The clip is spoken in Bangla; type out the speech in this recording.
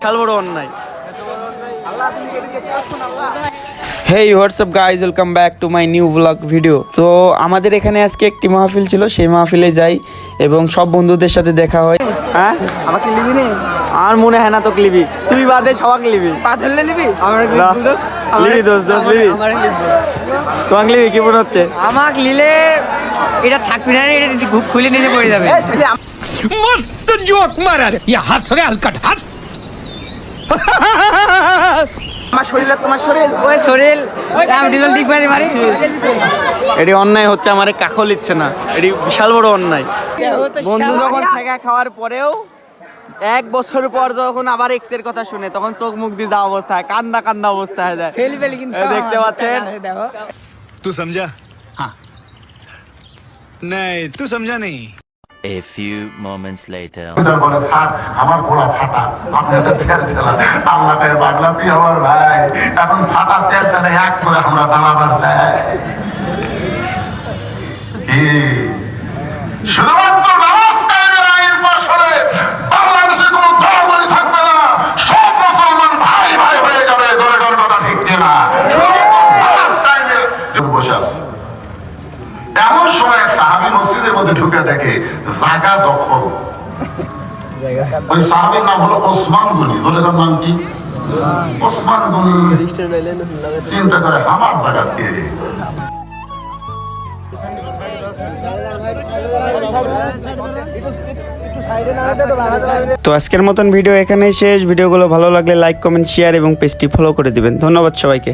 বিশাল বড় অন্যায়। Hey what's up guys, welcome back to my new blog video. তো আমাদের এখানে আজকে একটি মাহফিল ছিল, সেই মাহফিলে যাই এবং সব বন্ধুদের সাথে দেখা হয়। হ্যাঁ আমাকে লিবি নে? আর মনে হয় না তোকে লিবি, তুই বাদে সবাক লিবি। পা ধরলে লিবি? আমার লিবি দোস্ত লিবি, তোমাকে লিবি কি মনে হচ্ছে? আমাকে লিলে এটা থাকবি না, এটা খুলে নিতে পড়ে যাবে। मस्त जोक मारा रे ये हंस रे हलकट हंस আমার শরীর তোমার শরীর, ওই শরীর আমি ডিজেল দিক বাজে মারি। এটি অন্যায় হচ্ছে, আমার কাকল ইচ্ছে না, এটি বিশাল বড় অন্যায়। বন্ধু যখন ঠেকা খাওয়ার পরেও 1 বছর পর যখন আবার এক্স এর কথা শুনে, তখন চোখ মুখ দিয়ে যা অবস্থা হয়, কান্না কান্না অবস্থা হয়ে যায়। ফেলি ফেলি কিন্তু দেখতে পাচ্ছেন? দেখো तू समझा? हाँ नहीं तू समझा नहीं। A few moments later. বলে স্যার আমার ঘোড়া ফাটা, আপনি একটা তেল দিলেন, আল্লাহ তাই বাগলা তুই আমার ভাই, এখন ফাটা তেল তাহলে এক করে আমরা দাঁড়াবার চাই কি শুধুমাত্র নামাজ কায়েমের আইন পাশ হলে বাংলাদেশে কোনো দলাদলি থাকবে না, সব মুসলমান ভাই ভাই হয়ে যাবে। দলে দল কথা ঠিক না, নামাজ কায়েমের জন্য বসে আছে। এমন সময় এক সাহাবী মসজিদের মধ্যে ঢুকে দেখে জায়গা দখল। ওই সাহাবীর নাম হলো ওসমান গনি। দলের নাম কি? ওসমান গনি। চিন্তা করে আমার জায়গা দিয়ে তো আজকের মতন ভিডিও এখানেই শেষ। ভিডিওগুলো ভালো লাগলে লাইক, কমেন্ট, শেয়ার এবং পেজটি ফলো করে দিবেন। ধন্যবাদ সবাইকে।